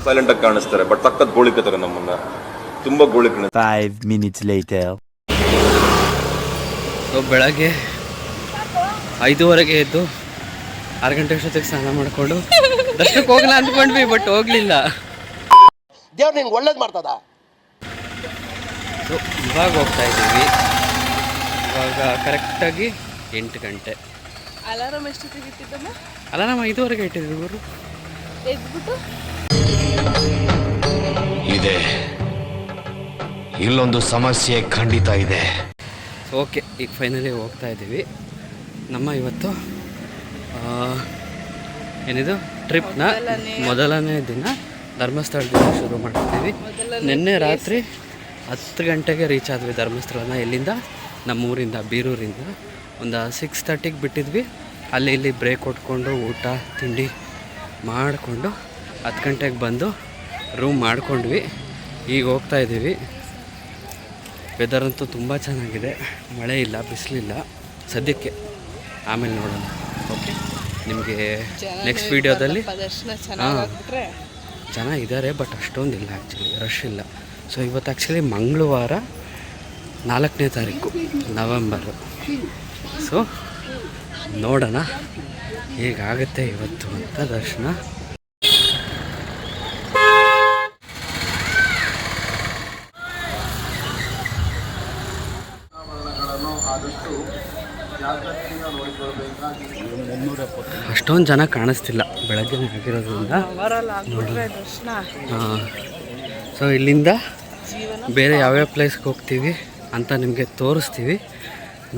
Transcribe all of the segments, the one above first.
Silent ಆಗಿ ಕಾಣಿಸ್ತಾರೆ, but ಸಖತ್ ಗೋಳಿಕತ್ತಾರೆ ನಮ್ಮನ್ನ, ತುಂಬಾ ಗೋಳಿಕೆ. 5 minutes later. ಸೊ ಬೆಳಗ್ಗೆ 5:15 ಎದ್ದು 6 ಗಂಟೆ ಅಷ್ಟೊತ್ತಿಗೆ ಸ್ನಾನ ಮಾಡಿಕೊಂಡು ದರ್ಶನಕ್ಕೆ ಹೋಗಲ್ಲ ಅಂದ್ಕೊಂಡ್ವಿ, ಬಟ್ ಹೋಗ್ಲಿಲ್ಲ. ದೇವ್ರು ನಿಂಗೆ ಒಳ್ಳೇದು ಮಾಡ್ತದ. ಸೊ ಇವಾಗ ಹೋಗ್ತಾ ಇದ್ದೀವಿ. ಇವಾಗ ಕರೆಕ್ಟಾಗಿ 8 ಗಂಟೆ. ಅಲಾರಾಮ್ ಎಷ್ಟೊತ್ತಿಗೆ ಇಟ್ಟಿದ್ದಮ್ಮ? ಅಲಾರಾಮ್ 5:15 ಇಟ್ಟಿದ್ವಿ. ಇವರು ಎದ್ಬಿಟ್ಟು ಇದೆ, ಇಲ್ಲೊಂದು ಸಮಸ್ಯೆ ಖಂಡಿತ ಇದೆ. ಓಕೆ, ಈಗ ಫೈನಲಿ ಹೋಗ್ತಾ ಇದ್ದೀವಿ. ನಮ್ಮ ಇವತ್ತು ಏನಿದು ಟ್ರಿಪ್ನ ಮೊದಲನೇ ದಿನ ಧರ್ಮಸ್ಥಳದಿಂದ ಶುರು ಮಾಡ್ತಿದ್ದೀವಿ. ನಿನ್ನೆ ರಾತ್ರಿ 10 ಗಂಟೆಗೆ ರೀಚ್ ಆದ್ವಿ ಧರ್ಮಸ್ಥಳನ. ಎಲ್ಲಿಂದ? ನಮ್ಮೂರಿಂದ, ಬೀರೂರಿಂದ. ಒಂದು 6:30ಗೆ ಬಿಟ್ಟಿದ್ವಿ. ಅಲ್ಲಿ ಇಲ್ಲಿ ಬ್ರೇಕ್ ಕೊಟ್ಕೊಂಡು ಊಟ ತಿಂಡಿ ಮಾಡಿಕೊಂಡು 10 ಗಂಟೆಗೆ ಬಂದು ರೂಮ್ ಮಾಡ್ಕೊಂಡ್ವಿ. ಈಗ ಹೋಗ್ತಾ ಇದ್ದೀವಿ. ವೆದರ್ ಅಂತೂ ತುಂಬ ಚೆನ್ನಾಗಿದೆ, ಮಳೆ ಇಲ್ಲ, ಬಿಸಿಲಿಲ್ಲ ಸದ್ಯಕ್ಕೆ. ಆಮೇಲೆ ನೋಡೋಣ. ಓಕೆ, ನಿಮಗೆ ನೆಕ್ಸ್ಟ್ ವೀಡಿಯೋದಲ್ಲಿ ಜನ ಇದ್ದಾರೆ, ಬಟ್ ಅಷ್ಟೊಂದಿಲ್ಲ ಆ್ಯಕ್ಚುಲಿ, ರಶ್ ಇಲ್ಲ. ಸೊ ಇವತ್ತು ಆ್ಯಕ್ಚುಲಿ ಮಂಗಳವಾರ 4ನೇ ತಾರೀಕು ನವೆಂಬರು. ಸೊ ನೋಡೋಣ ಹೇಗಾಗುತ್ತೆ ಇವತ್ತು ಅಂತ ದರ್ಶನ. ಅಷ್ಟೊಂದು ಜನ ಕಾಣಿಸ್ತಿಲ್ಲ, ಬೆಳಗ್ಗೆನೇ ಆಗಿರೋದ್ರಿಂದ. ಹಾಂ, ಸೊ ಇಲ್ಲಿಂದ ಬೇರೆ ಯಾವ್ಯಾವ ಪ್ಲೇಸ್ಗೆ ಹೋಗ್ತೀವಿ ಅಂತ ನಿಮಗೆ ತೋರಿಸ್ತೀವಿ.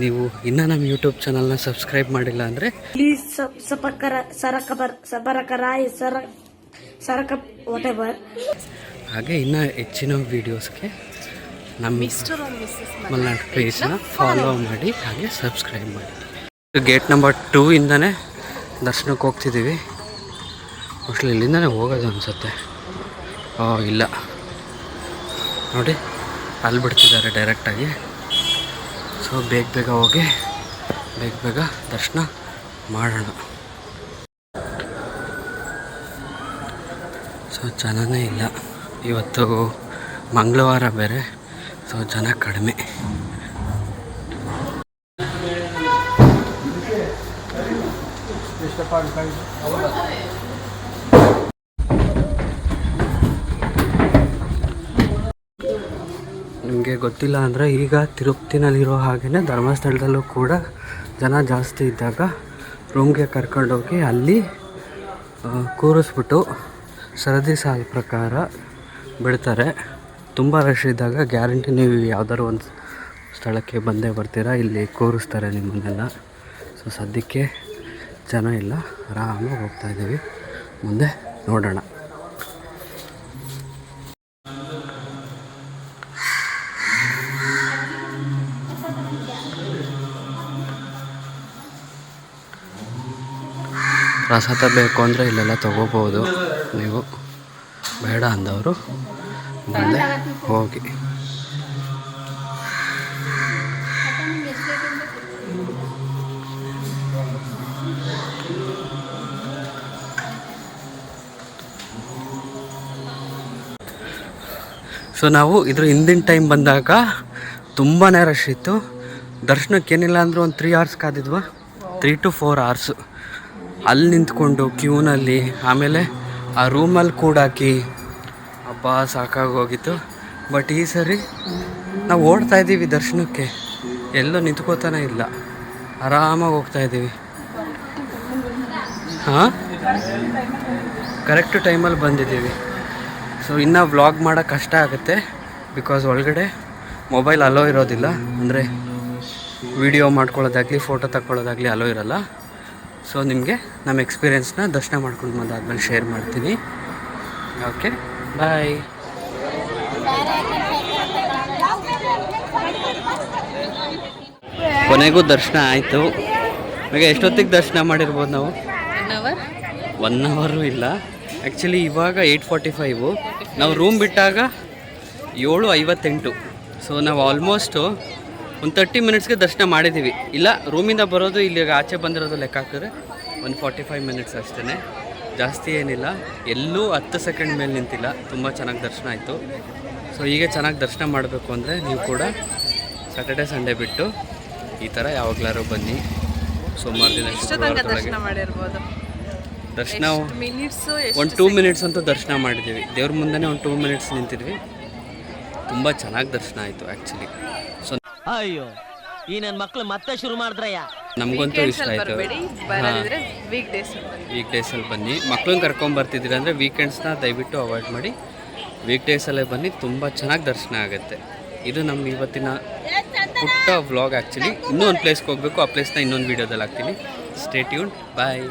ನೀವು ಇನ್ನೂ ನಮ್ಮ ಯೂಟ್ಯೂಬ್ ಚಾನಲ್ನ ಸಬ್ಸ್ಕ್ರೈಬ್ ಮಾಡಿಲ್ಲ ಅಂದರೆ ಪ್ಲೀಸ್ ಹಾಗೆ ಇನ್ನೂ ಹೆಚ್ಚಿನ ವೀಡಿಯೋಸ್ಗೆ ನಮ್ಮ ಮಲ್ನಾಡು ಪೇಜ್ನ ಫಾಲೋ ಮಾಡಿ, ಹಾಗೆ ಸಬ್ಸ್ಕ್ರೈಬ್ ಮಾಡಿ. ಗೇಟ್ ನಂಬರ್ 2 ಇಂದನೇ ದರ್ಶನಕ್ಕೆ ಹೋಗ್ತಿದ್ದೀವಿ. ಮೋಸ್ಟ್ಲಿ ಇಲ್ಲಿಂದನೇ ಹೋಗೋದು ಅನಿಸುತ್ತೆ. ಇಲ್ಲ ನೋಡಿ, ಅಲ್ಲಿ ಬಿಡ್ತಿದ್ದಾರೆ ಡೈರೆಕ್ಟಾಗಿ. ಸೊ ಬೇಗ ಹೋಗಿ ಬೇಗ ದರ್ಶನ ಮಾಡೋಣ. ಸೊ ಜನನೇ ಇಲ್ಲ ಇವತ್ತು, ಮಂಗಳವಾರ ಬೇರೆ. ಸೊ ಜನ ಕಡಿಮೆ. ನಿಮಗೆ ಗೊತ್ತಿಲ್ಲ ಅಂದರೆ ಈಗ ತಿರುಪತಿನಲ್ಲಿರೋ ಹಾಗೆಯೇ ಧರ್ಮಸ್ಥಳದಲ್ಲೂ ಕೂಡ ಜನ ಜಾಸ್ತಿ ಇದ್ದಾಗ ರೂಮ್ಗೆ ಕರ್ಕೊಂಡೋಗಿ ಅಲ್ಲಿ ಕೂರಿಸ್ಬಿಟ್ಟು ಸರದಿ ಸಾಲ ಪ್ರಕಾರ ಬಿಡ್ತಾರೆ. ತುಂಬ ರಶ್ ಇದ್ದಾಗ ಗ್ಯಾರಂಟಿ ನೀವು ಯಾವ್ದಾದ್ರು ಒಂದು ಸ್ಥಳಕ್ಕೆ ಬಂದೇ ಬರ್ತೀರಾ, ಇಲ್ಲಿ ಕೂರಿಸ್ತಾರೆ ನಿಮ್ಮನ್ನೆಲ್ಲ. ಸೊ ಸದ್ಯಕ್ಕೆ ಜನ ಇಲ್ಲ, ಆರಾಮಾಗಿ ಹೋಗ್ತಾಯಿದ್ದೀವಿ. ಮುಂದೆ ನೋಡೋಣ. ಪ್ರಸಾದ ಬೇಕು ಅಂದರೆ ಇಲ್ಲೆಲ್ಲ ತೊಗೋಬೋದು ನೀವು, ಬೇಡ ಅಂದವರು ಮುಂದೆ ಹೋಗಿ. ಸೊ ನಾವು ಇದ್ರ ಹಿಂದಿನ ಟೈಮ್ ಬಂದಾಗ ತುಂಬಾ ರಶ್ ಇತ್ತು. ದರ್ಶನಕ್ಕೆ ಏನಿಲ್ಲ ಅಂದರೂ ಒಂದು 3 hours ಕಾದಿದ್ವಾ, 3 to 4 hours ಅಲ್ಲಿ ನಿಂತ್ಕೊಂಡು ಕ್ಯೂನಲ್ಲಿ. ಆಮೇಲೆ ಆ ರೂಮಲ್ಲಿ ಕೂಡಾಕಿ ಹಬ್ಬ ಸಾಕಾಗೋಗಿತ್ತು. ಬಟ್ ಈ ಸರಿ ನಾವು ಓಡ್ತಾ ಇದ್ದೀವಿ ದರ್ಶನಕ್ಕೆ, ಎಲ್ಲೂ ನಿಂತ್ಕೋತಾನೆ ಇಲ್ಲ, ಆರಾಮಾಗಿ ಹೋಗ್ತಾ ಇದ್ದೀವಿ. ಹಾಂ, ಕರೆಕ್ಟ್ ಟೈಮಲ್ಲಿ ಬಂದಿದ್ದೀವಿ. ಸೊ ಇನ್ನೂ ವ್ಲಾಗ್ ಮಾಡೋಕ್ಕೆ ಕಷ್ಟ ಆಗುತ್ತೆ, ಬಿಕಾಸ್ ಒಳಗಡೆ ಮೊಬೈಲ್ ಅಲೋ ಇರೋದಿಲ್ಲ. ಅಂದರೆ ವಿಡಿಯೋ ಮಾಡ್ಕೊಳ್ಳೋದಾಗಲಿ ಫೋಟೋ ತಗೊಳ್ಳೋದಾಗಲಿ ಅಲೋ ಇರೋಲ್ಲ. ಸೊ ನಿಮಗೆ ನಮ್ಮ ಎಕ್ಸ್ಪೀರಿಯೆನ್ಸ್ನ ದರ್ಶನ ಮಾಡ್ಕೊಂಡು ಬಂದಾದ್ಮೇಲೆ ಶೇರ್ ಮಾಡ್ತೀನಿ. ಓಕೆ, ಬಾಯ್. ಕೊನೆಗೂ ದರ್ಶನ ಆಯಿತು. ಈಗ ಎಷ್ಟೊತ್ತಿಗೆ ದರ್ಶನ ಮಾಡಿರ್ಬೋದು ನಾವು? 1 hour ಇಲ್ಲ ಆ್ಯಕ್ಚುಲಿ. ಇವಾಗ 8:45. ನಾವು ರೂಮ್ ಬಿಟ್ಟಾಗ 7:58. ಸೊ ನಾವು ಆಲ್ಮೋಸ್ಟು ಒಂದು 30 minutesಗೆ ದರ್ಶನ ಮಾಡಿದ್ದೀವಿ. ಇಲ್ಲ, ರೂಮಿಂದ ಬರೋದು ಇಲ್ಲಿಗೆ ಆಚೆ ಬಂದಿರೋದು ಲೆಕ್ಕ ಹಾಕಿದ್ರೆ ಒಂದು 45 minutes ಅಷ್ಟೇ. ಜಾಸ್ತಿ ಏನಿಲ್ಲ, ಎಲ್ಲೂ 10 ಸೆಕೆಂಡ್ ಮೇಲೆ ನಿಂತಿಲ್ಲ, ತುಂಬ ಚೆನ್ನಾಗಿ ದರ್ಶನ ಆಯಿತು. ಸೊ ಹೀಗೆ ಚೆನ್ನಾಗಿ ದರ್ಶನ ಮಾಡಬೇಕು ಅಂದರೆ ನೀವು ಕೂಡ ಸ್ಯಾಟರ್ಡೆ ಸಂಡೇ ಬಿಟ್ಟು ಈ ಥರ ಯಾವಾಗಲಾರು ಬನ್ನಿ. ಸೋಮವಾರ ದಿನ ದರ್ಶನ ಮಾಡಿರ್ಬೋದು. ದರ್ಶನ ಮಿನಿಟ್ಸು ಒಂದು 2 ಮಿನಿಟ್ಸ್ ಅಂತೂ ದರ್ಶನ ಮಾಡಿದ್ದೀವಿ. ದೇವ್ರ ಮುಂದೆ ಒಂದು 2 ಮಿನಿಟ್ಸ್ ನಿಂತಿದ್ವಿ. ತುಂಬ ಚೆನ್ನಾಗಿ ದರ್ಶನ ಆಯಿತು ಆ್ಯಕ್ಚುಲಿ. ಸೊ ಅಯ್ಯೋ ಈ ನನ್ನ ಮಕ್ಕಳು ಮತ್ತೆ ಶುರು ಮಾಡಿದ್ರಯ್ಯ. ನಮಗಂತೂ ಇಷ್ಟ ಆಯಿತು. ವೀಕ್ ಡೇಸಲ್ಲಿ ಬನ್ನಿ. ಮಕ್ಳನ್ನ ಕರ್ಕೊಂಬರ್ತಿದ್ದೀರ ಅಂದರೆ ವೀಕೆಂಡ್ಸ್ನ ದಯವಿಟ್ಟು ಅವಾಯ್ಡ್ ಮಾಡಿ. ವೀಕ್ ಡೇಸಲ್ಲೇ ಬನ್ನಿ, ತುಂಬ ಚೆನ್ನಾಗಿ ದರ್ಶನ ಆಗುತ್ತೆ. ಇದು ನಮ್ಮ ಇವತ್ತಿನ ಪುಟ್ಟ ವ್ಲಾಗ್ ಆ್ಯಕ್ಚುಲಿ. ಇನ್ನೂ ಒಂದು ಪ್ಲೇಸ್ಗೆ ಹೋಗಬೇಕು, ಆ ಪ್ಲೇಸ್ನ ಇನ್ನೊಂದು ವೀಡಿಯೋದಲ್ಲಿ ಹಾಕ್ತೀನಿ. ಸ್ಟೇ ಟ್ಯೂನ್ಡ್, ಬಾಯ್.